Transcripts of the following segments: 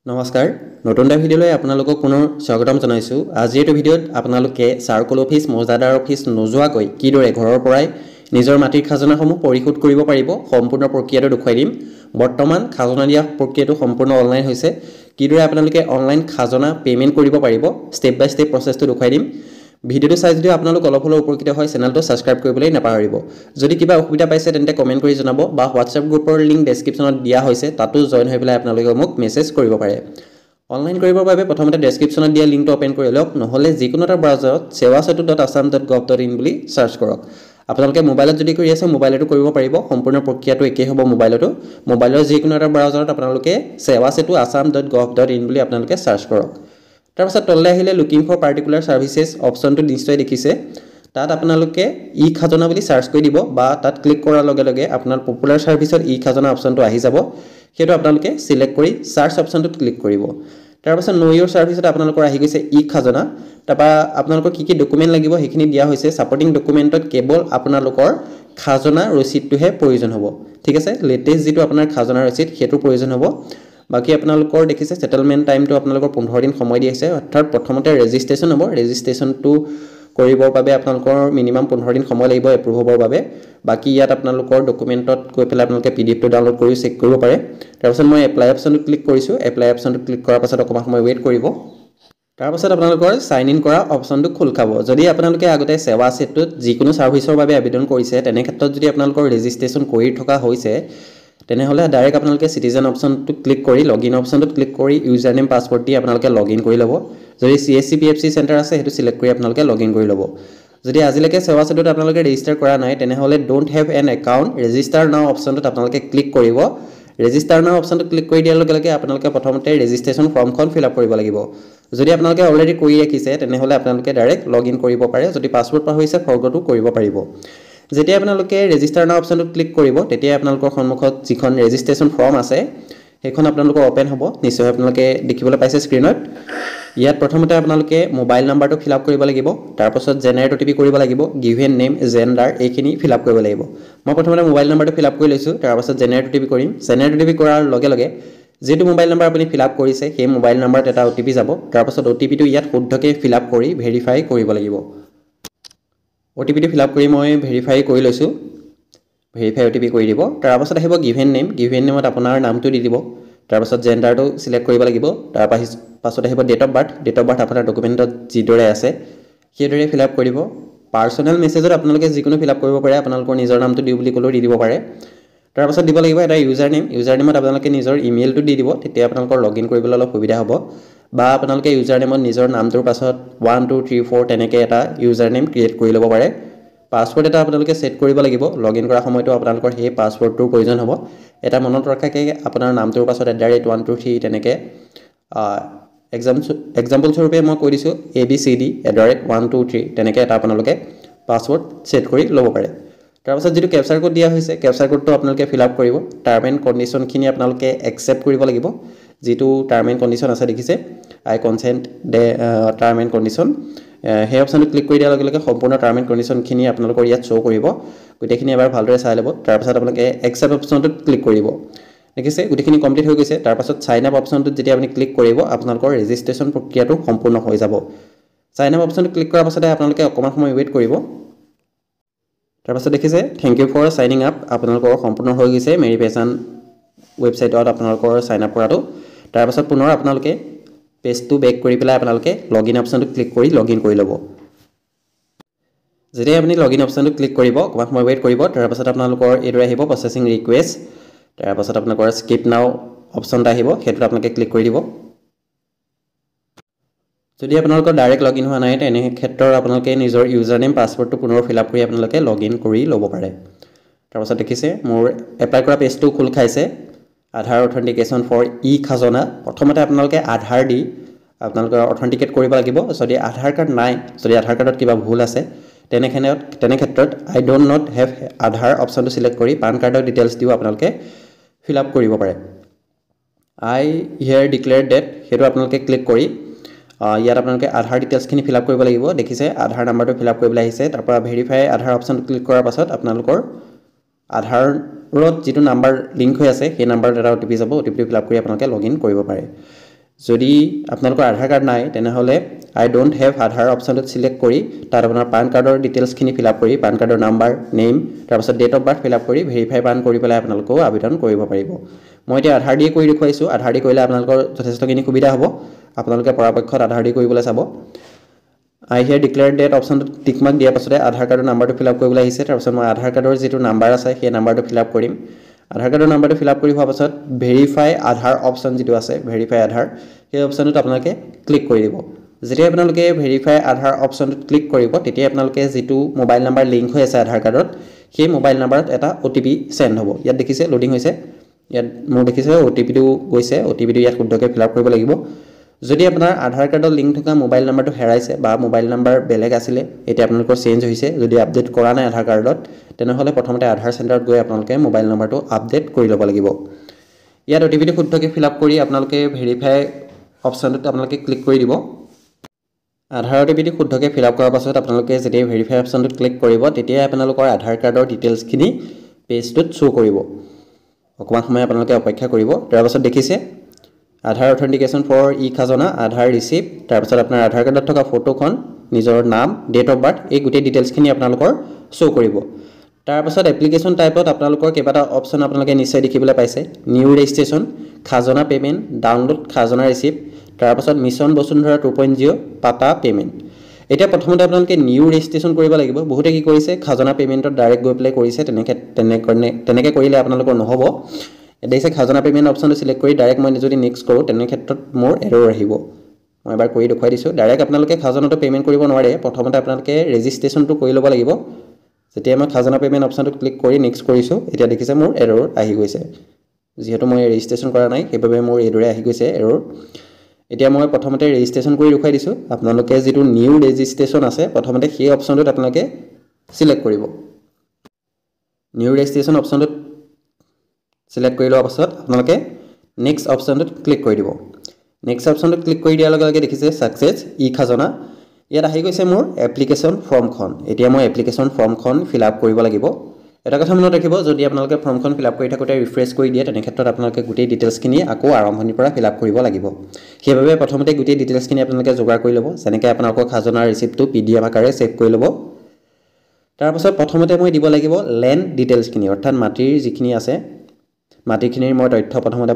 নমস্কাৰ নতুন এটা ভিডিঅ'লৈ আপোনালোকক পুনৰ স্বাগতম জনাইছো। আজি এই ভিডিঅ'ত আপোনালোকে সাৰ্কল অফিচ মৌজাদাৰ অফিচ নোযোৱাকৈ কিদৰে ঘৰৰ পৰাই নিজৰ মাটিৰ খাজনাসমূহ পৰিশোধ কৰিব পাৰিব সম্পূৰ্ণ প্ৰক্ৰিয়াটো দেখুৱাই দিম। বৰ্তমান খাজনা দিয়া প্ৰক্ৰিয়াটো সম্পূৰ্ণ অনলাইন হৈছে। কিদৰে আপোনালোকে অনলাইন খাজনা পেমেন্ট কৰিব পাৰিব ষ্টেপ বাই ষ্টেপ প্ৰচেছটো দেখুৱাই দিম। ভিডিঅ'টো চাই যদি আপোনালোক অলপ হলেও উপকৃত হয় চেনেলটো সাবস্ক্ৰাইব কৰিবলৈ নাপাহৰিব। যদি কিবা অসুবিধা পাইছে তেন্তে কমেন্ট কৰি জনাব বা WhatsApp গ্ৰুপৰ লিংক ডেসক্ৰিপচনত দিয়া হৈছে তাতো জয়েন হৈ পেলাই আপোনালোকে মোক মেছেজ কৰিব পাৰে। অনলাইন কৰিবৰ বাবে প্ৰথমতে ডেসক্ৰিপচনত দিয়া লিংকটো ওপেন কৰি লওক, নহলে যিকোনো এটা ব্ৰাউজাৰত sewasetu.assam.gov.in বুলি সাৰ্চ কৰক। আপোনালোকে মোবাইলত যদি কৰি আছে মোবাইলতো কৰিব পাৰিব, সম্পূৰ্ণ প্ৰক্ৰিয়াটো একেই হ'ব। মোবাইলৰ যিকোনো এটা ব্ৰাউজাৰত আপোনালোকে sewasetu.assam.gov.in বুলি আপোনালোকে সাৰ্চ কৰক। তাৰপিছত তললৈ আহিলে লুকিং ফৰ পাৰ্টিকুলাৰ সাৰ্ভিসেছ অপচনটো নিশ্চয় দেখিছে। তাত আপোনালোকে ই খাজনা বুলি সাৰ্চ কৰি দিব বা তাত ক্লিক কৰাৰ লগে লগে আপোনাৰ পপুলাৰ সাৰ্ভিসত ই খাজনা অপচনটো আহি যাব। সেইটো আপোনালোকে সিলেক্ট কৰি সাৰ্চ অপচনটোত ক্লিক কৰিব। তাৰপিছত নো ইউৰ সাৰ্ভিসত আপোনালোকৰ আহি গৈছে ই খাজনা। তাৰপা আপোনালোকৰ কি ডকুমেন্ট লাগিব সেইখিনি দিয়া হৈছে। সাপোৰ্টিং ডকুমেন্টত কেৱল আপোনালোকৰ খাজনা ৰচিদটোহে প্ৰয়োজন হ'ব। ঠিক আছে, লেটেষ্ট যেটো আপোনাৰ খাজনা ৰচিদ সেইটো প্ৰয়োজন হ'ব। বাকি আপোনালোকৰ দেখিছে সেটেলমেন্ট টাইমটো আপোনালোকৰ 15 দিন সময় দিছে, অৰ্থাৎ প্ৰথমতে ৰেজিষ্ট্ৰেচন হ'ব। ৰেজিষ্ট্ৰেচনটো কৰিবৰ বাবে আপোনালোকৰ মিনিমাম 15 দিন সময় লাগিব এপ্ৰুভ হ'বৰ বাবে। বাকি ইয়াত আপোনালোকৰ ডকুমেন্টত গৈ পেলাই আপোনালোকে পিডিএফটো ডাউনলোড কৰি চেক কৰিব পাৰে। তাৰপিছত মই এপ্লাই অপচনটো ক্লিক কৰিছো। এপ্লাই অপচনটো ক্লিক কৰাৰ পাছত অকমান সময় ওয়েট কৰিব। তাৰপিছত আপোনালোকৰ সাইন ইন কৰা অপচনটো খোল খাব। যদি আপোনালোকে আগতে সেৱা সেতুত যিকোনো সাৰ্ভিসৰ বাবে আবেদন কৰিছে তেনে ক্ষেত্ৰত যদি আপোনালোকৰ ৰেজিষ্ট্ৰেচন কৰি থকা হৈছে তেনেহলে ডাইৰেক্ট আপোনালোকে সিটিজেন অপচনটো ক্লিক কৰি লগইন অপচনটোত ক্লিক কৰি ইউজাৰ নেম পাছৱৰ্ড দি আপোনালোকে লগইন কৰি ল'ব। যদি CSC PFC চেণ্টাৰ আছে হেতু সিলেক্ট কৰি আপোনালোকে লগইন কৰি ল'ব। যদি আজিলৈকে সেৱা সেতুত আপোনালোকে ৰেজিষ্টাৰ কৰা নাই তেনেহলে don't have N account register নাও অপচনটোত আপোনালোকে ক্লিক কৰিব। ৰেজিষ্টাৰ নাও অপচনটো ক্লিক কৰি দিয়াৰ লগে লগে আপোনালোকে প্ৰথমতে ৰেজিষ্ট্ৰেচন ফৰ্মখন ফিল আপ কৰিব লাগিব। যদি আপোনালোকে অলৰেডি কৰি ৰাখিছে তেনেহলে আপোনালোকে ডাইৰেক্ট লগইন কৰিব পাৰে। যদি পাছৱৰ্ড পাহৰিছে ফৰগটো কৰিব পাৰিব। যেতিয়া আপোনালোকে ৰেজিষ্টাৰ নাও অপচনটো ক্লিক কৰিব তেতিয়া আপোনালোকৰ সন্মুখত যিখন ৰেজিষ্ট্ৰেচন ফৰ্ম আছে সেইখন আপোনালোকৰ ওপেন হ'ব। নিশ্চয় আপোনালোকে দেখিবলৈ পাইছে স্ক্ৰিনত। ইয়াত প্ৰথমতে আপোনালোকে মোবাইল নাম্বাৰটো ফিল আপ কৰিব লাগিব। তাৰ পাছত জেনাৰেট OTP কৰিব লাগিব, গিভেন নেম, জেন্ডাৰ এইখিনি ফিল আপ কৰিব লাগিব। মই প্ৰথমতে মোবাইল নাম্বাৰটো ফিল আপ কৰি লৈছো। তাৰ পাছত জেনাৰেট OTP কৰিম। জেনাৰেট OTP কৰাৰ লগে লগে যেটো মোবাইল নাম্বাৰ আপুনি ফিল আপ কৰিছে সেই মোবাইল নাম্বাৰত এটা OTP যাব। তাৰ পাছত OTPটো ইয়াত শুদ্ধকে ফিল আপ কৰি ভেৰিফাই কৰিব লাগিব। OTPটো ফিল আপ কৰি মই ভেৰিফাই কৰি লৈছো। ভেৰিফাই OTP কৰি দিব। তাৰ পাছত আহিব গিভেন নেম। গিভেন নেমত আপোনাৰ নামটো দি দিব। তাৰ পাছত জেন্ডাৰটো সিলেক্ট কৰিব লাগিব। তাৰ পাছত আহিব date of birth. Date of birth আপোনাৰ ডকুমেন্টত যিদৰে আছে সেইদৰে ফিল আপ কৰিব। পাৰ্সোনেল মেছেজত আপোনালোকে যিকোনো ফিল আপ কৰিব পাৰে। আপোনালোকৰ নিজৰ নামটো দিও বুলি ক'লেও দি দিব পাৰে। তাৰ পাছত দিব লাগিব এটা ইউজাৰ নেম। ইউজাৰ নেমত আপোনালোকে নিজৰ ইমেইলটো দি দিব, তেতিয়া আপোনালোকৰ লগইন কৰিবলৈ অলপ সুবিধা হ'ব। বা আপোনালোকে ইউজাৰ নেমত নিজৰ নামটোৰ পাছত 1 2 3 4 তেনেকৈ এটা ইউজাৰ নেম ক্ৰিয়েট কৰি ল'ব পাৰে। পাছৱৰ্ড এটা আপোনালোকে সেট কৰিব লাগিব। লগইন কৰা সময়টো আপোনালোকৰ সেই পাছৱৰ্ডটোৰ প্ৰয়োজন হ'ব। এটা মনত ৰখাকে আপোনাৰ নামটোৰ পাছত @1 2 3 তেনেকৈ এক্সাম্পল স্বৰূপে মই কৈ দিছো ABCD @1 2 3 তেনেকৈ এটা আপোনালোকে পাছৱৰ্ড সেট কৰি ল'ব পাৰে। তাৰ পাছত যেটো ক্যাপচাৰ কোড দিয়া হৈছে ক্যাপচাৰ কোডটো আপোনালোকে ফিল আপ কৰিব। টাৰ্ম এণ্ড কণ্ডিশনখিনি আপোনালোকে একচেপ্ট কৰিব লাগিব। যেটো টাৰ্ম এণ্ড কণ্ডিশন আছে দেখিছে আই কনসেন্ট টাৰ্ম এণ্ড কণ্ডিশন সেই অপচনটো ক্লিক কৰি দিয়াৰ লগে লগে সম্পূৰ্ণ টাৰ্ম এণ্ড কণ্ডিশনখিনি আপোনালোকৰ ইয়াত শো কৰিব। গোটেইখিনি এবাৰ ভালদৰে চাই ল'ব। তাৰ পাছত আপোনালোকে একচেপ্ট অপচনটোত ক্লিক কৰিব। দেখিছে গোটেইখিনি কমপ্লিট হৈ গৈছে। তাৰ পাছত সাইন আপ অপচনটোত যেতিয়া আপুনি ক্লিক কৰিব আপোনালোকৰ ৰেজিষ্ট্ৰেচন প্ৰক্ৰিয়াটো সম্পূৰ্ণ হৈ যাব। সাইন আপ অপচনটো ক্লিক কৰাৰ পাছতে আপোনালোকে অকমান সময় ওয়েট কৰিব। তাৰ পাছত দেখিছে thank you for signing up আপোনালোকৰ সম্পূৰ্ণ হৈ গৈছে মেৰি পেছান ৱেবছাইটত আপোনালোকৰ সাইন আপ কৰাটো। তাৰ পাছত পুনৰ আপোনালোকে পেজটো বেক কৰি পেলাই আপোনালোকে লগইন অপচনটো ক্লিক কৰি লগইন কৰি ল'ব। যেতিয়া আপুনি লগইন অপচনটো ক্লিক কৰিব অকমান সময় ওয়েট কৰিব। তাৰ পাছত আপোনালোকৰ এইদৰে আহিব প্ৰসেসিং ৰিকুৱেষ্ট। তাৰ পাছত আপোনালোকৰ স্কিপ নাও অপচনটা আহিব, সেইটোত আপোনালোকে ক্লিক কৰি দিব। যদি আপোনালোকৰ ডাইৰেক্ট লগইন হোৱা নাই তেনে ক্ষেত্ৰত আপোনালোকে নিজৰ ইউজাৰ নেম পাছৱৰ্ডটো পুনৰ ফিল আপ কৰি আপোনালোকে লগইন কৰি ল'ব পাৰে। তাৰ পাছত দেখিছে মোৰ এপ্লাই কৰা পেজটো খোল খাইছে। আধাৰ অথেন্টিকেশন ফৰ ই খাজনা। প্ৰথমতে আপোনালোকে আধাৰ দি আপোনালোকে অথেন্টিকেট কৰিব লাগিব। যদি আধাৰ কাৰ্ড নাই, যদি আধাৰ কাৰ্ডত কিবা ভুল আছে তেনে ক্ষেত্ৰত আই ডোন্ট নট হেভ আধাৰ অপচনটো সিলেক্ট কৰি পান কাৰ্ডৰ ডিটেইলছ দিও আপোনালোকে ফিল আপ কৰিব পাৰে। আই হিয়াৰ ডিক্লেয়াৰ ডেট হেতু আপোনালোকে ক্লিক কৰি ইয়াত আপোনালোকে আধাৰ ডিটেইলছখিনি ফিল আপ কৰিব লাগিব। দেখিছে আধাৰ নাম্বাৰটো ফিল আপ কৰিবলৈ আহিছে। তাৰ পৰা ভেৰিফাই আধাৰ অপচনটো ক্লিক কৰাৰ পাছত আপোনালোকৰ আধাৰত যেটো নাম্বাৰ লিংক হৈ আছে সেই নাম্বাৰত এটা OTP যাব। OTP ফিল আপ কৰি আপোনালোকে লগইন কৰিব পাৰে। যদি আপোনালোকৰ আধাৰ কাৰ্ড নাই তেনেহ'লে আই ডোণ্ট হেভ আধাৰ অপশ্যনটোত চিলেক্ট কৰি তাত আপোনাৰ পান কাৰ্ডৰ ডিটেইলছখিনি ফিল আপ কৰি পান কাৰ্ডৰ নাম্বাৰ নেম তাৰপিছত date of birth fill up কৰি ভেৰিফাই পান কৰি পেলাই আপোনালোকেও আবেদন কৰিব পাৰিব মই এতিয়া আধাৰ দিয়ে কৰি দেখুৱাইছোঁ আধাৰ দি কৰিলে আপোনালোকৰ যথেষ্টখিনি সুবিধা হ'ব আপোনালোকে পৰাপক্ষত আধাৰ দি কৰিবলৈ চাব আই হিয়াৰ ডিক্লেয়াৰ্ড ডেট অপশ্যনটোত টিক মাৰ্ক দিয়াৰ পাছতে আধাৰ কাৰ্ডৰ নাম্বাৰটো ফিল আপ কৰিবলৈ আহিছে তাৰপিছত মই আধাৰ কাৰ্ডৰ যিটো নাম্বাৰ আছে সেই নাম্বাৰটো ফিল আপ কৰিম আধাৰ কাৰ্ডৰ নাম্বাৰটো ফিল আপ কৰি হোৱাৰ পাছত ভেৰিফাই আধাৰ অপশ্যন যিটো আছে ভেৰিফাই আধাৰ সেই অপশ্যনটোত আপোনালোকে ক্লিক কৰি দিব যেতিয়া আপোনালোকে ভেৰিফাই আধাৰ অপশ্যনটোত ক্লিক কৰিব তেতিয়া আপোনালোকে যিটো মোবাইল নাম্বাৰ লিংক হৈ আছে আধাৰ কাৰ্ডত সেই মোবাইল নাম্বাৰত এটা OTP চেণ্ড হ'ব ইয়াত দেখিছে লোডিং হৈছে ইয়াত মোৰ দেখিছে OTPটো গৈছে OTPটো ইয়াত শুদ্ধকৈ ফিল আপ কৰিব লাগিব যদি আপোনাৰ আধাৰ কাৰ্ডৰ লিংক থকা মোবাইল নাম্বাৰটো হেৰাইছে বা মোবাইল নাম্বাৰ বেলেগ আছিলে এতিয়া আপোনালোকৰ চেঞ্জ হৈছে যদি আপডেট কৰা নাই আধাৰ কাৰ্ডত তেনেহ'লে প্ৰথমতে আধাৰ চেণ্টাৰত গৈ আপোনালোকে মোবাইল নাম্বাৰটো আপডেট কৰি ল'ব লাগিব ইয়াত OTPটো শুদ্ধকৈ ফিল আপ কৰি আপোনালোকে ভেৰিফাই অপশ্যনটোত আপোনালোকে ক্লিক কৰি দিব আধাৰ OTPটো শুদ্ধকৈ ফিল আপ কৰাৰ পাছত আপোনালোকে যেতিয়া ভেৰিফাই অপশ্যনটোত ক্লিক কৰিব তেতিয়া আপোনালোকৰ আধাৰ কাৰ্ডৰ ডিটেইলছখিনি পেজটোত শ্ব' কৰিব অকণমান সময় আপোনালোকে অপেক্ষা কৰিব তাৰপাছত দেখিছে আধাৰ অথেণ্টিকেশ্যন ফৰ খাজনা আধাৰ ৰিচিপ্ট তাৰপিছত আপোনাৰ আধাৰ কাৰ্ডত থকা ফটোখন নিজৰ নাম ডেট অফ বাৰ্থ এই গোটেই ডিটেইলছখিনি আপোনালোকৰ শ্ব' কৰিব তাৰপাছত এপ্লিকেশ্যন টাইপত আপোনালোকৰ কেইবাটা অপশ্যন আপোনালোকে নিশ্চয় দেখিবলৈ পাইছে নিউ ৰেজিষ্ট্ৰেশ্যন খাজনা পে'মেণ্ট ডাউনলোড খাজনা ৰিচিপ্ট তাৰপাছত মিছন বসুন্ধৰা 2.0 পাতা পে'মেণ্ট এতিয়া প্ৰথমতে আপোনালোকে নিউ ৰেজিষ্ট্ৰেশ্যন কৰিব লাগিব বহুতে কি কৰিছে খাজনা পে'মেণ্টত ডাইৰেক্ট গৈ পেলাই কৰিছে তেনেকৈ কৰিলে আপোনালোকৰ নহ'ব দেখিছে খাজনা পে'মেণ্ট অপশ্যনটো চিলেক্ট কৰি ডাইৰেক্ট মই যদি নেক্সট কৰোঁ তেনে ক্ষেত্ৰত মোৰ এৰৰ আহিব মই এবাৰ কৰি দেখুৱাই দিছোঁ ডাইৰেক্ট আপোনালোকে খাজনাটো পে'মেণ্ট কৰিব নোৱাৰে প্ৰথমতে আপোনালোকে ৰেজিষ্ট্ৰেশ্যনটো কৰি ল'ব লাগিব যেতিয়া মই খাজনা পে'মেণ্ট অপশ্যনটো ক্লিক কৰি নেক্সট কৰিছোঁ এতিয়া দেখিছে মোৰ এৰৰ আহি গৈছে যিহেতু মই ৰেজিষ্ট্ৰেশ্যন কৰা নাই সেইবাবে মোৰ এইদৰে আহি গৈছে এৰৰ এতিয়া মই প্ৰথমতে ৰেজিষ্ট্ৰেশ্যন কৰি দেখুৱাই দিছোঁ আপোনালোকে যিটো নিউ ৰেজিষ্ট্ৰেশ্যন আছে প্ৰথমতে সেই অপশ্যনটোত আপোনালোকে চিলেক্ট কৰিব নিউ ৰেজিষ্ট্ৰেশ্যন অপশ্যনটোত সিলেক্ট কৰি লোৱাৰ পাছত আপোনালোকে নেক্সট অপশ্যনটোত ক্লিক কৰি দিব নেক্সট অপশ্যনটোত ক্লিক কৰি দিয়াৰ লগে লগে দেখিছে সাকসেছ খাজনা ইয়াত আহি গৈছে মোৰ এপ্লিকেশ্যন ফৰ্মখন এতিয়া মই এপ্লিকেশ্যন ফৰ্মখন ফিল আপ কৰিব লাগিব এটা কথা মনত ৰাখিব যদি আপোনালোকে ফৰ্মখন ফিল আপ কৰি থাকোঁতে ৰিফ্ৰেছ কৰি দিয়ে তেনে ক্ষেত্ৰত আপোনালোকে গোটেই ডিটেইলছখিনি আকৌ আৰম্ভণিৰ পৰা ফিল আপ কৰিব লাগিব সেইবাবে প্ৰথমতে গোটেই ডিটেইলছখিনি আপোনালোকে যোগাৰ কৰি ল'ব যেনেকৈ আপোনালোকৰ খাজনাৰ ৰিচিপ্টটো PDF আকাৰে ছেভ কৰি ল'ব তাৰপাছত প্ৰথমতে মই দিব লাগিব লেণ্ড ডিটেইলছখিনি অৰ্থাৎ মাটিৰ যিখিনি আছে মাটিখিনিৰ মই তথ্য প্ৰথমতে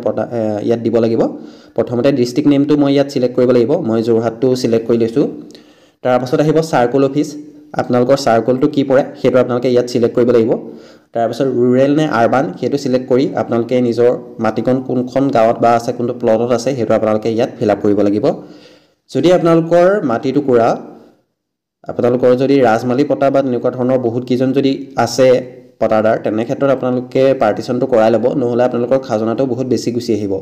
ইয়াত দিব লাগিব প্ৰথমতে ডিষ্ট্ৰিক্ট নেমটো মই ইয়াত সিলেক্ট কৰিব লাগিব মই যোৰহাটটো সিলেক্ট কৰি লৈছোঁ তাৰপাছত আহিব সাৰ্কল অফিচ আপোনালোকৰ সাৰ্কলটো কি পৰে সেইটো আপোনালোকে ইয়াত সিলেক্ট কৰিব লাগিব তাৰপাছত ৰুৰেল নে আৰবান সেইটো সিলেক্ট কৰি আপোনালোকে নিজৰ মাটিকণ কোনখন গাঁৱত বা আছে কোনটো প্লটত আছে সেইটো আপোনালোকে ইয়াত ফিল আপ কৰিব লাগিব যদি আপোনালোকৰ মাটিটো কৰা আপোনালোকৰ যদি ৰাজমালি পটা বা তেনেকুৱা ধৰণৰ বহুত কিজন যদি আছে পটাদাৰ তেনে ক্ষেত্ৰত আপোনালোকে পাৰ্টিশনটো কৰাই ল'ব নহলে আপোনালোকৰ খাজনাটো বহুত বেছি গুছি আহিব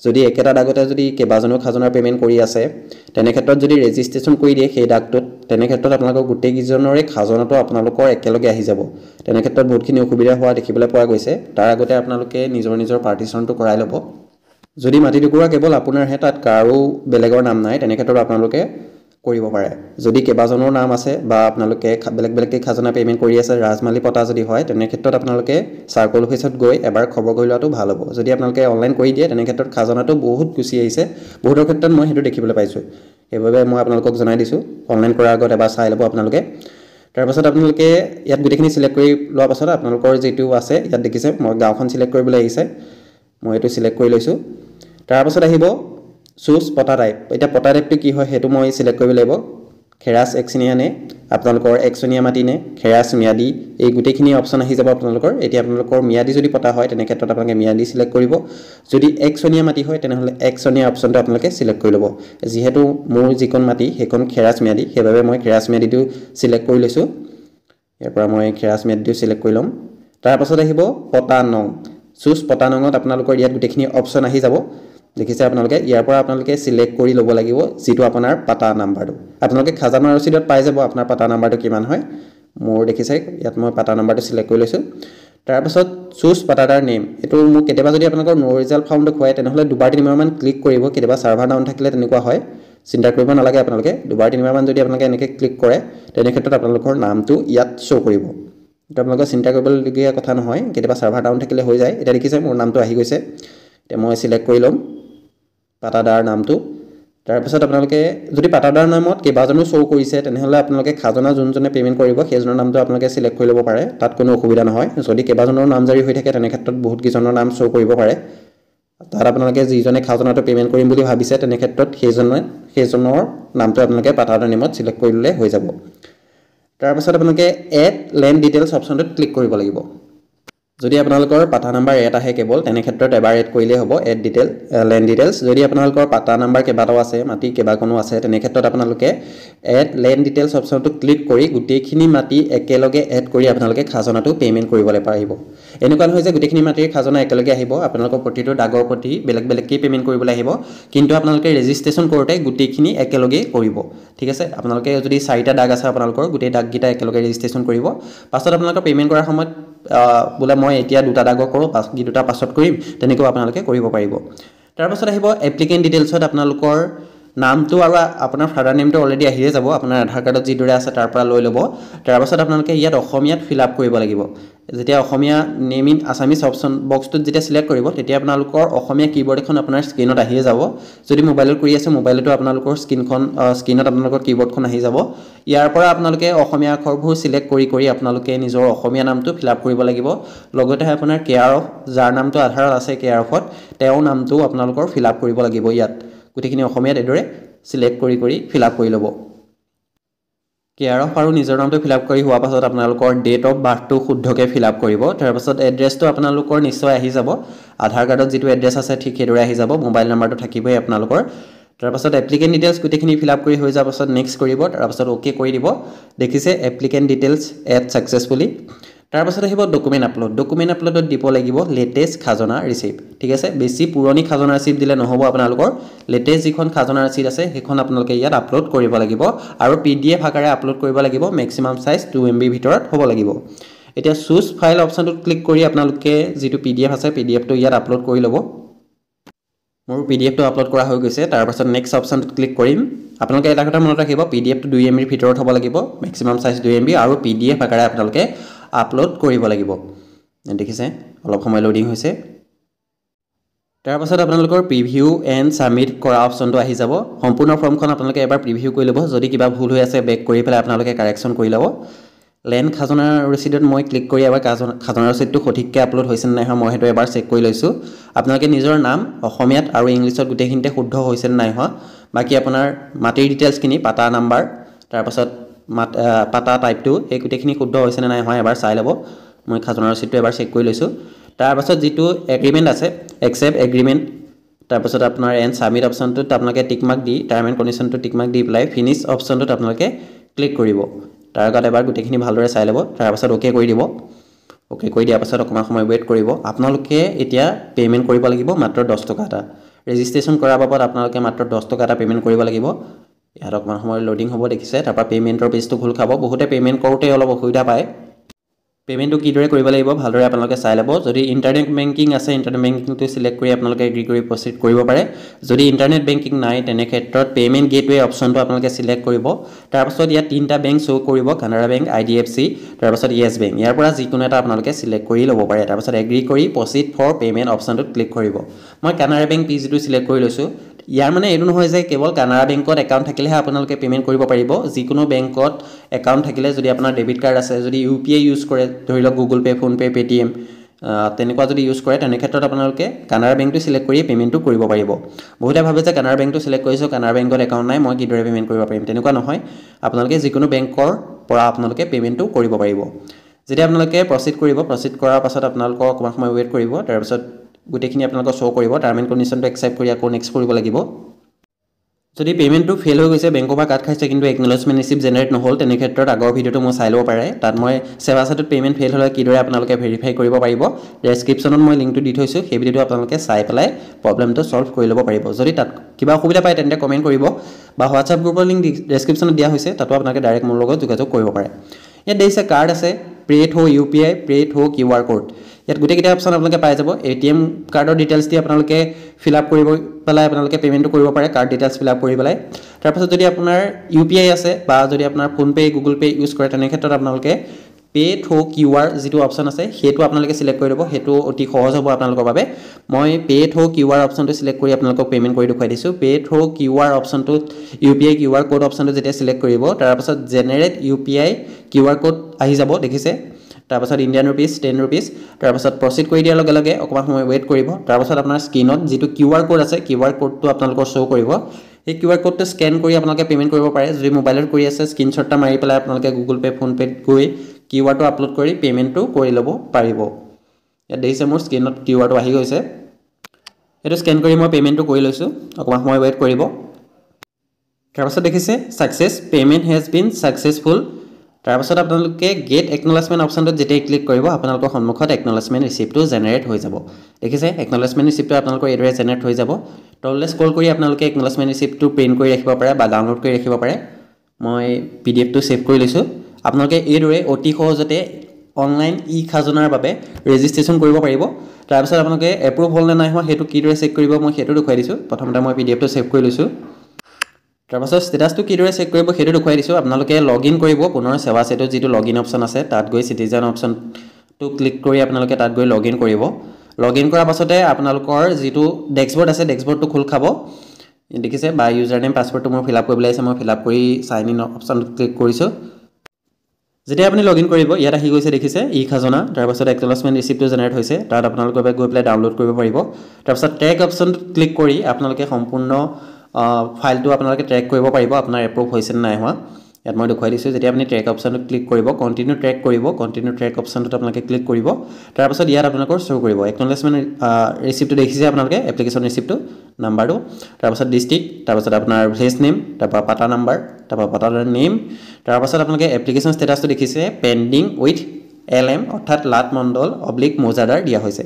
যদি একেটা দাগতে যদি কেবাজনৰ খাজনাৰ পেমেন্ট কৰি আছে তেনে ক্ষেত্ৰত যদি ৰেজিষ্ট্ৰেচন কৰি দিয়ে সেই দাগটোত তেনে ক্ষেত্ৰত আপোনালোকৰ গোটেই কিজনৰে খাজনাটো আপোনালোকৰ একেলগে আহি যাব তেনে ক্ষেত্ৰত বহুতখিনি অসুবিধা হোৱা দেখিবলৈ পোৱা গৈছে তাৰ আগতে আপোনালোকে নিজৰ পাৰ্টিশনটো কৰাই ল'ব যদি মাটি টুকুৰা কেৱল আপোনাৰ হে তাত কাৰো বেলেগৰ নাম নাই তেনে ক্ষেত্ৰত আপোনালোকে কৰিব পাৰে যদি কেবাজনৰ নাম আছে বা আপোনালোকে বেলেগ খাজনা পেমেন্ট কৰি আছে ৰাজমালি পটা যদি হয় তেনে ক্ষেত্ৰত আপোনালোকে সাৰ্কল অফিচত গৈ এবাৰ খবৰ কৰি লোৱাটো ভাল হ'ব যদি আপোনালোকে অনলাইন কৰি দিয়ে তেনে ক্ষেত্ৰত খাজনাটো বহুত গুছি আহিছে বহুতৰ ক্ষেত্ৰত মই হেতু দেখিবলৈ পাইছো সেইবাবে মই আপোনালোকক জনাই দিছো অনলাইন কৰাৰ আগত এবাৰ চাই ল'ব আপোনালোকে তাৰ পাছত আপোনালোকে ইয়াত গুটেখিনি সিলেক্ট কৰি লোৱাৰ পাছত আপোনালোকৰ যেটো আছে ইয়াত দেখিছে মই গাঁওখন সিলেক্ট কৰিবলৈ আহিছে মই এটো সিলেক্ট কৰি লৈছো তাৰ পাছত আহিব চুজ পটা টাইপ এটা পটা টাইপটো কি হয় হেতু মই সিলেক্ট কৰিব লাগিব খেৰাস একচনিয়া নে আপোনালোকৰ একচনিয়া মাটি নে খেৰাস মিয়াদি এই গুটেখিনি অপচন আহি যাব আপোনালোকৰ এতিয়া আপোনালোকৰ মিয়াদি যদি পটা হয় তেনে ক্ষেত্ৰত আপোনালোকে মিয়াদি সিলেক্ট কৰিব যদি একচনিয়া মাটি হয় তেনে হলে একচনিয়া অপচনটো আপোনালোকে সিলেক্ট কৰি ল'ব যেহেতু মোৰ যিকোন মাটি হেকোন খেৰাস মিয়াদি সেইবাবে মই খেৰাস মিয়াদিটো সিলেক্ট কৰি লৈছো ইয়াৰ পৰা মই খেৰাস মিয়াদিটো সিলেক্ট কৰি লম তাৰ পাছত আহিব পটা নং চুজ পটা নঙত আপোনালোকৰ ইয়াত গুটেখিনি অপচন আহি যাব দেখিছে আপোনালোকে ইয়াৰ পৰা আপোনালোকে সিলেক্ট কৰি ল'ব লাগিব যেটো আপোনাৰ পাটা নাম্বাৰটো আপোনালোকে খাজনা ৰচিদত পাই যাব আপোনাৰ পাটা নাম্বাৰটো কিমান হয় মোৰ দেখিছে ইয়াত মই পাটা নাম্বাৰটো সিলেক্ট কৰি লৈছো তাৰ পাছত চুজ পাটাদাৰ নেম এটো মোক কেতিয়াবা যদি আপোনালোকৰ নো ৰিজাল্ট ফাউন্ড খুৱাই তেনেহলে দুবাৰ তিনিবাৰ মান ক্লিক কৰিব কেতিয়াবা সাৰ্ভাৰ ডাউন থাকিলে তেনেকুৱা হয় চিন্তা কৰিব নালাগে আপোনালোকে দুবাৰ তিনিবাৰ মান যদি আপোনালোকে এনেকৈ ক্লিক কৰে তেনে ক্ষেত্ৰত আপোনালোকৰ নামটো ইয়াত শো কৰিব এটা আপোনালোকে চিন্তা কৰিবলগীয়া কথা নহয় কেতিয়াবা সাৰ্ভাৰ ডাউন থাকিলে হৈ যায় এটা দেখিছে মোৰ নামটো আহি গৈছে এতিয়া মই সিলেক্ট কৰি লম পাটাদাৰ নামটো তাৰপিছত আপোনালোকে যদি পাটাদাৰ নামত কেইবাজনো শ্ব' কৰিছে তেনেহ'লে আপোনালোকে খাজনা যোনজনে পে'মেণ্ট কৰিব সেইজনৰ নামটো আপোনালোকে চিলেক্ট কৰি ল'ব পাৰে তাত কোনো অসুবিধা নহয় যদি কেইবাজনৰ নাম জাৰি হৈ থাকে তেনে ক্ষেত্ৰত বহুত কেইজনৰ নাম শ্ব' কৰিব পাৰে তাত আপোনালোকে যিজনে খাজনাটো পে'মেণ্ট কৰিম বুলি ভাবিছে তেনে ক্ষেত্ৰত সেইজনৰ নামটো আপোনালোকে পাটাদাৰ নেমত চিলেক্ট কৰি ল'লে হৈ যাব তাৰপিছত আপোনালোকে এড লেণ্ড ডিটেইলছ অপশ্যনটোত ক্লিক কৰিব লাগিব যদি আপোনালোকৰ পাটা নাম্বাৰ এড আহে কেৱল তেনে ক্ষেত্ৰত এবাৰ এড কৰিলে হ'ব এড ডিটেইল লেণ্ড ডিটেইলছ যদি আপোনালোকৰ পাটা নাম্বাৰ কেইবাটাও আছে মাটি কেইবাখনো আছে তেনে ক্ষেত্ৰত আপোনালোকে এড লেণ্ড ডিটেইলছ অপশ্যনটো ক্লিক কৰি গোটেইখিনি মাটি একেলগে এড কৰি আপোনালোকে খাজনাটো পে'মেণ্ট কৰিবলৈ পাৰিব এনেকুৱা নহয় যে গোটেইখিনি মাটিৰ খাজনা একেলগে আহিব আপোনালোকৰ প্ৰতিটো দাগৰ প্ৰতি বেলেগ বেলেগকৈ পে'মেণ্ট কৰিবলৈ আহিব কিন্তু আপোনালোকে ৰেজিষ্ট্ৰেশ্যন কৰোঁতে গোটেইখিনি একেলগে কৰিব ঠিক আছে আপোনালোকে যদি 4টা দাগ আছে আপোনালোকৰ গোটেই দাগকেইটা একেলগে ৰেজিষ্ট্ৰেশ্যন কৰিব পাছত আপোনালোকৰ পে'মেণ্ট কৰাৰ সময়ত বোলে মই এতিয়া 2টা দাগৰ কৰোঁ বাকি 2টা পাছত কৰিম তেনেকৈ আপোনালোকে কৰিব পাৰিব তাৰপাছত আহিব এপ্লিকেণ্ট ডিটেইলছত আপোনালোকৰ নামটো আৰু আপোনাৰ ফাদাৰ নেমটো অলৰেডি আহিয়ে যাব আপোনাৰ আধাৰ কাৰ্ডত যিদৰে আছে তাৰ পৰা লৈ ল'ব তাৰপাছত আপোনালোকে ইয়াত অসমীয়াত ফিল আপ কৰিব লাগিব যেতিয়া অসমীয়া নেম ইন আছামিজ অপশ্যন বক্সটোত যেতিয়া চিলেক্ট কৰিব তেতিয়া আপোনালোকৰ অসমীয়া কিবৰ্ড এখন আপোনাৰ স্ক্ৰীনত আহিয়ে যাব যদি মোবাইলত কৰি আছে মোবাইলতো আপোনালোকৰ স্ক্ৰীনত আপোনালোকৰ কিবৰ্ডখন আহি যাব ইয়াৰ পৰা আপোনালোকে অসমীয়া আখৰবোৰ চিলেক্ট কৰি আপোনালোকে নিজৰ অসমীয়া নামটো ফিল আপ কৰিব লাগিব লগতে আপোনাৰ কেয়াৰ অফ যাৰ নামটো আধাৰত আছে কেয়াৰ অফত তেওঁৰ নামটো আপোনালোকৰ ফিল আপ কৰিব লাগিব ইয়াত গোটেইখিনি অসমীয়াত এদৰে সিলেক্ট কৰি ফিল আপ কৰি ল'ব কেয়াৰ অফ আৰু নিজৰ নামটো ফিল আপ কৰি হোৱাৰ পাছত আপোনালোকৰ ডেট অফ বাৰ্থটো শুদ্ধকৈ ফিল আপ কৰিব তাৰপাছত এড্ৰেছটো আপোনালোকৰ নিশ্চয় আহি যাব আধাৰ কাৰ্ডত যিটো এড্ৰেছ আছে ঠিক সেইদৰে আহি যাব মোবাইল নাম্বাৰটো থাকিবই আপোনালোকৰ তাৰপাছত এপ্লিকেণ্ট ডিটেইলছ গোটেইখিনি ফিল আপ কৰি হৈ যোৱাৰ পাছত নেক্সট কৰিব তাৰপাছত অ'কে কৰি দিব দেখিছে এপ্লিকেণ্ট ডিটেইলছ এড ছাকচেছফুলি তাৰপাছত আহিব ডকুমেণ্ট আপলোডত দিব লাগিব লেটেষ্ট খাজনা ৰিচিপ্ট ঠিক আছে বেছি পুৰণি খাজনা ৰিচিপ্ট দিলে নহ'ব আপোনালোকৰ লেটেষ্ট যিখন খাজনা ৰিচিপ্ট আছে সেইখন আপোনালোকে ইয়াত আপলোড কৰিব লাগিব আৰু PDF আকাৰে আপলোড কৰিব লাগিব মেক্সিমাম সাইজ 2 MB ভিতৰত হ'ব লাগিব এতিয়া চুজ ফাইল অপশ্যনটোত ক্লিক কৰি আপোনালোকে যিটো PDF আছে PDFটো ইয়াত আপলোড কৰি ল'ব মোৰ PDFটো আপলোড কৰা হৈ গৈছে তাৰপাছত নেক্সট অপশ্যনটোত ক্লিক কৰিম আপোনালোকে এটা কথা মনত ৰাখিব PDFটো 2 MB ভিতৰত হ'ব লাগিব মেক্সিমাম সাইজ 2 MB আৰু PDF আকাৰে আপোনালোকে আপলোড কৰিব লাগিব দেখিছে অলপ সময় লোডিং হৈছে তাৰপাছত আপোনালোকৰ প্ৰিভিউ এণ্ড সাবমিট কৰা অপশ্যনটো আহি যাব সম্পূৰ্ণ ফৰ্মখন আপোনালোকে এবাৰ প্ৰিভিউ কৰি ল'ব যদি কিবা ভুল হৈ আছে বেক কৰি পেলাই আপোনালোকে কাৰেকশ্যন কৰি ল'ব লেণ্ড খাজনা ৰচিদত মই ক্লিক কৰি এবাৰ খাজনা ৰচিদটো সঠিককৈ আপলোড হৈছে নে নাই হোৱা মই সেইটো এবাৰ চেক কৰি লৈছোঁ আপোনালোকে নিজৰ নাম অসমীয়াত আৰু ইংলিছত গোটেইখিনিতে শুদ্ধ হৈছে নে নাই হোৱা বাকি আপোনাৰ মাটিৰ ডিটেইলছখিনি পাটা নাম্বাৰ তাৰপাছত পাটা টাইপটো এই গোটেইখিনি শুদ্ধ হৈছে নে নাই হয় এবাৰ চাই ল'ব মই খাজনা ৰচিদটো এবাৰ চেক কৰি লৈছোঁ তাৰপাছত যিটো এগ্ৰিমেণ্ট আছে একচেপ্ট এগ্ৰিমেণ্ট তাৰপাছত আপোনাৰ এণ্ড সাবমিট অপশ্যনটোত আপোনালোকে টিক মাৰ্ক দি টাৰ্ম এণ্ড কণ্ডিশ্যনটো টিক মাৰ্ক দি পেলাই ফিনিছ অপশ্যনটোত আপোনালোকে ক্লিক কৰিব তাৰ আগত এবাৰ গোটেইখিনি ভালদৰে চাই ল'ব তাৰপাছত অ'কে কৰি দিব অ'কে কৰি দিয়াৰ পাছত অকণমান সময় ৱেইট কৰিব আপোনালোকে এতিয়া পে'মেণ্ট কৰিব লাগিব মাত্ৰ 10 টকা এটা ৰেজিষ্ট্ৰেশ্যন কৰাৰ বাবদ আপোনালোকে মাত্ৰ 10 টকা এটা পে'মেণ্ট কৰিব লাগিব ইয়াত অকণমান সময় লোডিং হ'ব দেখিছে তাৰপৰা পে'মেণ্টৰ পেজটো খোল খাব বহুতে পে'মেণ্ট কৰোঁতে অলপ অসুবিধা পায় পে'মেণ্টটো কিদৰে কৰিব লাগিব ভালদৰে আপোনালোকে চাই ল'ব যদি ইণ্টাৰনেট বেংকিং আছে ইণ্টাৰনেট বেংকিংটো চিলেক্ট কৰি আপোনালোকে এগ্ৰি কৰি প্ৰচিড কৰিব পাৰে যদি ইণ্টাৰনেট বেংকিং নাই তেনে ক্ষেত্ৰত পে'মেণ্ট গেটৱে অপশ্যনটো আপোনালোকে চিলেক্ট কৰিব তাৰপাছত ইয়াত 3টা বেংক শ্ব' কৰিব কানাড়া বেংক IDFC তাৰপাছত য়েছ বেংক ইয়াৰ পৰা যিকোনো এটা আপোনালোকে চিলেক্ট কৰি ল'ব পাৰে তাৰপাছত এগ্ৰি কৰি প্ৰচিড ফৰ পে'মেণ্ট অপশ্যনটোত ক্লিক কৰিব মই কানাড়া বেংক PGটো চিলেক্ট কৰি লৈছোঁ ইয়াৰ মানে এইটো নহয় যে কেৱল কানাড়া বেংকত একাউণ্ট থাকিলেহে আপোনালোকে পে'মেণ্ট কৰিব পাৰিব যিকোনো বেংকত একাউণ্ট থাকিলে যদি আপোনাৰ ডেবিট কাৰ্ড আছে যদি UPI ইউজ কৰে ধৰি লওক গুগল পে' ফোনপে' পেটিএম তেনেকুৱা যদি ইউজ কৰে তেনে ক্ষেত্ৰত আপোনালোকে কানাড়া বেংকটো চিলেক্ট কৰি পে'মেণ্টটো কৰিব পাৰিব বহুতে ভাবে যে কানাড়া বেংকটো চিলেক্ট কৰিছোঁ কানাড়া বেংকত একাউণ্ট নাই মই কিদৰে পে'মেণ্ট কৰিব পাৰিম তেনেকুৱা নহয় আপোনালোকে যিকোনো বেংকৰ পৰা আপোনালোকে পে'মেণ্টটো কৰিব পাৰিব যেতিয়া আপোনালোকে প্ৰচিড কৰিব প্ৰচিড কৰাৰ পাছত আপোনালোকৰ অকণমান সময় ৱেইট কৰিব তাৰপিছত গোটেইখিনি আপোনালোকৰ শ্ব' কৰিব টাৰ্ম এণ্ড কণ্ডিশ্যনটো একচেপ্ট কৰি আকৌ নেক্সট কৰিব লাগিব যদি পে'মেণ্টটো ফেইল হৈ গৈছে বেংকৰ পৰা কাট খাইছে কিন্তু একনলেজমেণ্ট ৰিচিপ্ট জেনেৰেট নহ'ল তেনে ক্ষেত্ৰত আগৰ ভিডিঅ'টো মই চাই ল'ব পাৰে তাত মই সেৱা সেতুত পে'মেণ্ট ফেইল হ'লে কিদৰে আপোনালোকে ভেৰিফাই কৰিব পাৰিব ডেছক্ৰিপশ্যনত মই লিংকটো দি থৈছোঁ সেই ভিডিঅ'টো আপোনালোকে চাই পেলাই প্ৰব্লেমটো ছল্ভ কৰি ল'ব পাৰিব যদি তাত কিবা অসুবিধা পায় তেন্তে কমেণ্ট কৰিব বা হোৱাটছআপ গ্ৰুপৰ লিংক ডেছক্ৰিপশ্যনত দিয়া হৈছে তাতো আপোনালোকে ডাইৰেক্ট মোৰ লগত যোগাযোগ কৰিব পাৰে ইয়াত দিছে কাৰ্ড আছে Pratt ho UPI Pratt ho QR code ইয়াত গোটেইকেইটা অপশ্যন আপোনালোকে পাই যাব ATM কাৰ্ডৰ ডিটেইলছ দি আপোনালোকে ফিল আপ কৰিব পেলাই আপোনালোকে পে'মেণ্টটো কৰিব পাৰে কাৰ্ড ডিটেইলছ ফিল আপ কৰি পেলাই তাৰপাছত যদি আপোনাৰ UPI আছে বা যদি আপোনাৰ ফোনপে' গুগল পে' ইউজ কৰে তেনে ক্ষেত্ৰত আপোনালোকে পে থ্ৰু QR যিটো অপশ্যন আছে সেইটো আপোনালোকে সিলেক্ট কৰি দিব সেইটো অতি সহজ হ'ব আপোনালোকৰ বাবে মই পে থ্ৰু QR অপশ্যনটো সিলেক্ট কৰি আপোনালোকক পেমেন্ট কৰি দেখুৱাই দিছো পে থ্ৰু QR অপশ্যনটো UPI QR কোড অপশ্যনটো যেতিয়া সিলেক্ট কৰিব তাৰ পাছত জেনাৰেট UPI QR কোড আহি যাব দেখিছে তাৰ পাছত ইণ্ডিয়ান ৰুপিস 10 ৰুপিস তাৰ পাছত প্ৰসিড কৰি দিয়াৰ লগে লগে অকমান সময় ওয়েট কৰিব তাৰ পাছত আপোনাৰ স্ক্ৰিনত যিটো QR কোড আছে QR কোডটো আপোনালোকৰ শো কৰিব এই QR কোডটো স্ক্যান কৰি আপোনালোকে পেমেন্ট কৰিব পাৰে যদি মোবাইলত কৰি আছে স্ক্ৰিনশ্বটটা মাৰি পেলাই আপোনালোকে Google Pay Phone Pay গৈ QR টো আপলোড কৰি পেমেন্টটো কৰি লব পাৰিব ইয়াত দেখিছে মোৰ স্ক্ৰিনত QR টো আহি গৈছে এটো স্ক্যান কৰি মই পেমেন্টটো কৰি লৈছো অকমান সময় ওয়েট কৰিব তাৰ পাছত দেখিছে success payment has been successful তাৰ পাছত আপোনালোকে গেট একনলেজমেন্ট অপশ্যনটোত যেতিয়া ক্লিক কৰিব আপোনালোকৰ সন্মুখত একনলেজমেন্ট ৰিসিপ্টটো জেনাৰেট হৈ যাব দেখিছে একনলেজমেন্ট ৰিসিপ্টটো আপোনালোকৰ এডৰে জেনাৰেট হৈ যাব তললে স্ক্ৰল কৰি আপোনালোকে একনলেজমেন্ট ৰিসিপ্টটো প্ৰিন্ট কৰি ৰাখিব পাৰে বা ডাউনলোড কৰি ৰাখিব পাৰে মই PDF টো সেভ কৰি লৈছো আপোনালোকে এডৰে অতি সহজতে অনলাইন ই খাজনাৰ বাবে ৰেজিষ্ট্ৰেচন কৰিব পাৰিব তাৰ পাছত আপোনালোকে এপ্ৰুভ হল নে নাই হোৱা হেতু কিদৰে চেক কৰিব মই হেতু দেখুৱাই দিছো প্ৰথমতে মই PDF টো সেভ কৰি লৈছো তাৰ পাছত ষ্টেটাসটো কিদৰে চেক কৰিব হেতু দেখুৱাই দিছো আপোনালোকে লগইন কৰিব পুনৰ সেৱা সেতু যিটো লগইন অপচন আছে তাত গৈ সিটিজেন অপচনটো ক্লিক কৰি আপোনালোকে তাত গৈ লগইন কৰিব লগইন কৰাৰ পাছতে আপোনালোকৰ যিটো ডেস্কবৰ্ড আছে ডেস্কবৰ্ডটো খোল খাব দেখিছে বা ইউজাৰ নেম পাসওয়াৰ্ডটো মই ফিল আপ কৰিবলৈ আছে মই ফিল আপ কৰি সাইন ইন অপচনটো ক্লিক কৰিছো যেতিয়া আপুনি লগইন কৰিব ইয়াত আহি গৈছে দেখিছে ই খাজনা তাৰ পাছত একনলেজমেন্ট ৰিসিপ্টটো জেনাৰেট হৈছে তাত আপোনালোকে গৈ পেলাই ডাউনলোড কৰিব পাৰিব তাৰ পাছত ট্ৰেক অপচনটো ক্লিক কৰি আপোনালোকে সম্পূৰ্ণ ফাইলটো আপোনালোকে ট্ৰেক কৰিব পাৰিব আপোনাৰ এপ্ৰুভ হৈছে নে নাই হোৱা ইয়াত মই দেখুৱাই দিছো যেতিয়া আপুনি ট্ৰেক অপচনটো ক্লিক কৰিব কন্টিনিউ ট্ৰেক অপচনটো আপোনালোকে ক্লিক কৰিব তাৰ পাছত ইয়াত আপোনালোকৰ শো কৰিব একনলেজমেন্ট ৰিসিপ্টটো দেখিছে আপোনালোকে এপ্লিকেশন ৰিসিপ্টটো নাম্বাৰটো তাৰ পাছত ডিস্ট্ৰিক্ট তাৰ পাছত আপোনাৰ ভিলেজ নেম তাৰ পাছত পাটা নাম্বাৰ তাৰ পাছত পাটাৰ নেম তাৰ পাছত আপোনালোকে এপ্লিকেশন ষ্টেটাসটো দেখিছে পেন্ডিং উইথ LM অৰ্থাৎ লাট মণ্ডল / মৌজাদাৰ দিয়া হৈছে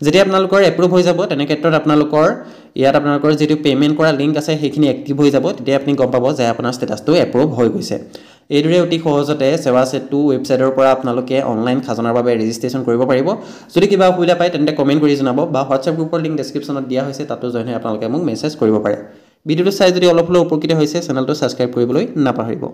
যেতিয়া আপোনালোকৰ এপ্ৰুভ হৈ যাব তেনে ক্ষেত্ৰত আপোনালোকৰ ইয়াত আপোনালোকৰ যেটো পেমেন্ট কৰা লিংক আছে হেখিনি এক্টিভ হৈ যাব তেতিয়া আপুনি গম পাব যে আপোনাৰ ষ্টেটাসটো এপ্ৰুভ হৈ গৈছে এইদৰে অতি সহজতে সেৱা সেতু ৱেবসাইটৰ পৰা আপোনালোকে অনলাইন খাজনাৰ বাবে ৰেজিষ্ট্ৰেচন কৰিব পাৰিব যদি কিবা অসুবিধা পায় তেন্তে কমেন্ট কৰি জনাব বা WhatsApp গ্ৰুপৰ লিংক ডেসক্ৰিপচনত দিয়া হৈছে তাতো জয়েন হৈ আপোনালোকে মোক মেছেজ কৰিব পাৰে ভিডিওটো চাই যদি অলপ হলেও উপকৃত হৈছে চেনেলটো সাবস্ক্ৰাইব কৰিবলৈ নাপাহৰিব